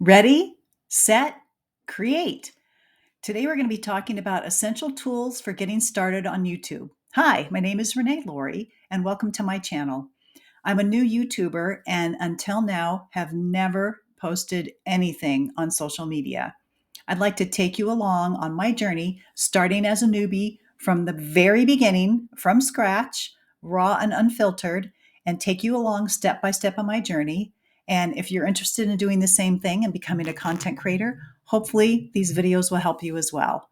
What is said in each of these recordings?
Ready, set, create. Today we're going to be talking about essential tools for getting started on YouTube. Hi, my name is Renee Laurie, and welcome to my channel. I'm a new YouTuber and until now have never posted anything on social media. I'd like to take you along on my journey, starting as a newbie from the very beginning, from scratch, raw and unfiltered, and take you along step by step on my journey. And if you're interested in doing the same thing and becoming a content creator, hopefully these videos will help you as well.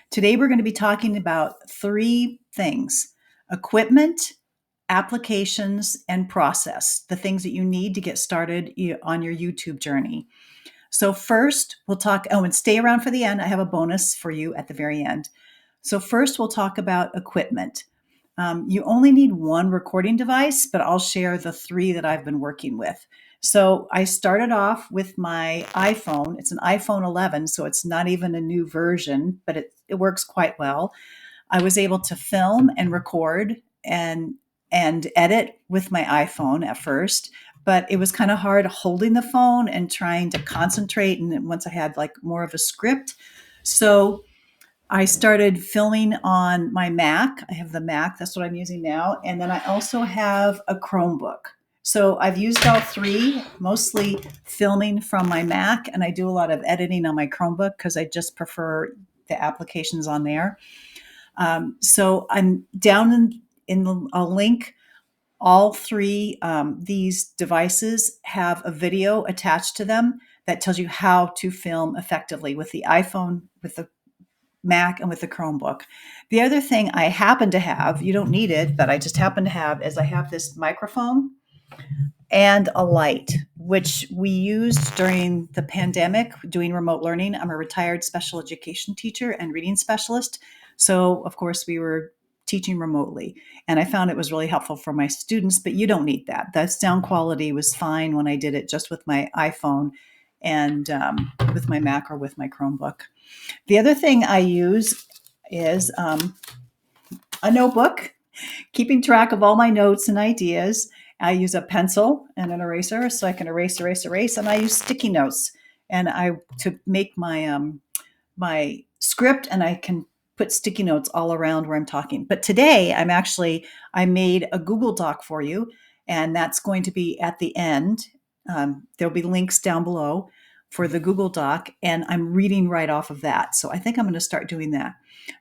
Today, we're going to be talking about three things: equipment, applications, and process, the things that you need to get started on your YouTube journey. So first we'll talk, and stay around for the end. I have a bonus for you at the very end. So first we'll talk about equipment. You only need one recording device, but I'll share the three that I've been working with. So I started off with my iPhone. It's an iPhone 11, so it's not even a new version, but it works quite well. I was able to film and record and edit with my iPhone at first, but it was kind of hard holding the phone and trying to concentrate. And then once I had like more of a script, so I started filming on my Mac. I have the Mac, that's what I'm using now. And then I also have a Chromebook. So I've used all three, mostly filming from my Mac, and I do a lot of editing on my Chromebook because I just prefer the applications on there. So I'm down I'll link all three. These devices have a video attached to them that tells you how to film effectively with the iPhone, with the Mac, and with the Chromebook. The other thing I happen to have, you don't need it, but I just happen to have, is I have this microphone and a light, which we used during the pandemic doing remote learning. I'm a retired special education teacher and reading specialist. So, of course, we were teaching remotely. And I found it was really helpful for my students, but you don't need that. The sound quality was fine when I did it just with my iPhone and with my Mac or with my Chromebook. The other thing I use is a notebook, keeping track of all my notes and ideas. I use a pencil and an eraser so I can erase, and I use sticky notes and to make my script, and I can put sticky notes all around where I'm talking. But today I made a Google Doc for you, and that's going to be at the end. There'll be links down below for the Google Doc, and I'm reading right off of that. So I think I'm going to start doing that.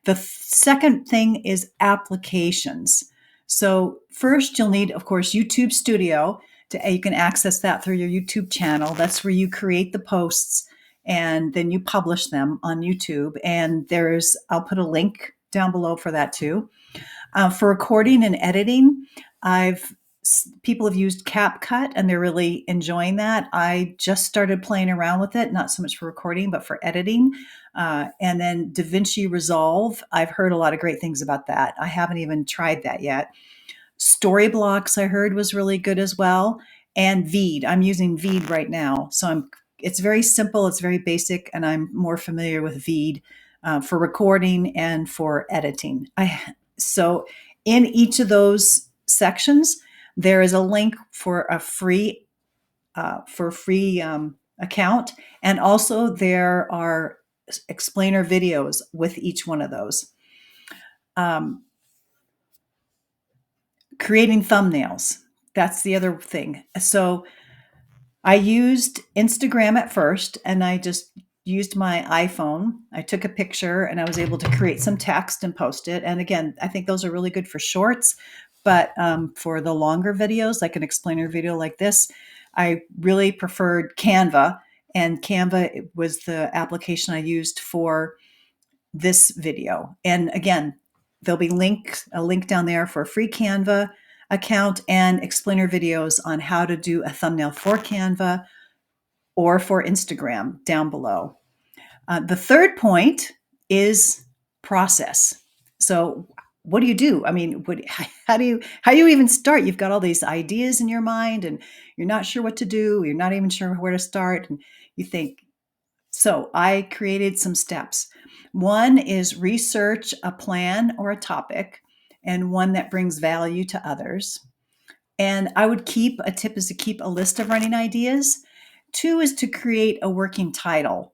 The second thing is applications. So first you'll need, of course, YouTube Studio. You can access that through your YouTube channel. That's where you create the posts and then you publish them on YouTube. And I'll put a link down below for that too. For recording and editing, people have used CapCut and they're really enjoying that. I just started playing around with it, not so much for recording, but for editing. And then DaVinci Resolve, I've heard a lot of great things about that. I haven't even tried that yet. Storyblocks, I heard, was really good as well. And VEED, I'm using VEED right now. So it's very simple, it's very basic, and I'm more familiar with VEED for recording and for editing. So in each of those sections, there is a link for a free account, and also there are explainer videos with each one of those. Creating thumbnails, that's the other thing. So I used Instagram at first, and I just used my iPhone. I took a picture and I was able to create some text and post it. And again, I think those are really good for shorts, but for the longer videos, like an explainer video like this, I really preferred Canva. And Canva was the application I used for this video. And again, there'll be a link down there for a free Canva account and explainer videos on how to do a thumbnail for Canva or for Instagram down below. The third point is process. So what do you do? I mean, how do you even start? You've got all these ideas in your mind and you're not sure what to do. You're not even sure where to start. And you think, so I created some steps. One is research a plan or a topic, and one that brings value to others. And a tip is to keep a list of running ideas 2 is to create a working title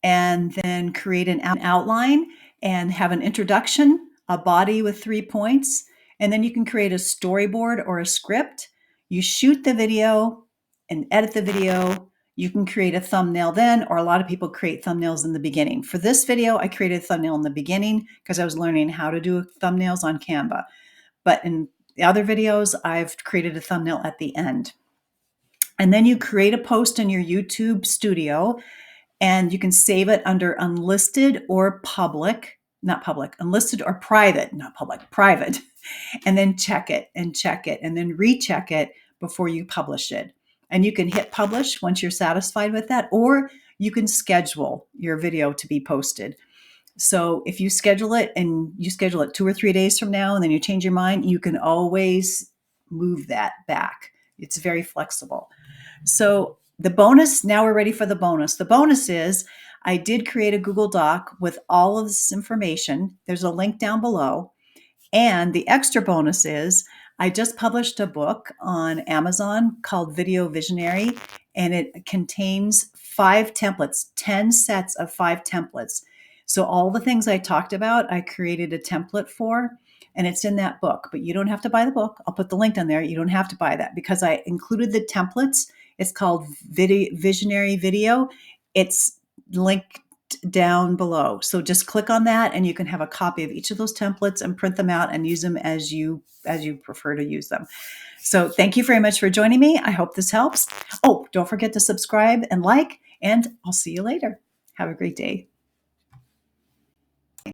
and then create an outline and have an introduction, a body with 3 points, and then you can create a storyboard or a script. You shoot the video and edit the video. You can create a thumbnail then, or a lot of people create thumbnails in the beginning. For this video, I created a thumbnail in the beginning because I was learning how to do thumbnails on Canva. But in the other videos, I've created a thumbnail at the end. And then you create a post in your YouTube studio, and you can save it under unlisted or public, not public, unlisted or private, not public, private, and then check it, and then recheck it before you publish it. And you can hit publish once you're satisfied with that, or you can schedule your video to be posted. So if you schedule it and you schedule it 2 or 3 days from now and then you change your mind, you can always move that back. It's very flexible. So the bonus, now we're ready for the bonus. The bonus is I did create a Google Doc with all of this information. There's a link down below. And the extra bonus is I just published a book on Amazon called Video Visionary, and it contains 5 templates, 10 sets of 5 templates. So all the things I talked about, I created a template for, and it's in that book. But you don't have to buy the book. I'll put the link down there. You don't have to buy that because I included the templates. It's called Visionary Video. It's linked down below. So just click on that and you can have a copy of each of those templates and print them out and use them as you prefer to use them. So thank you very much for joining me. I hope this helps. Oh, don't forget to subscribe and like, and I'll see you later. Have a great day.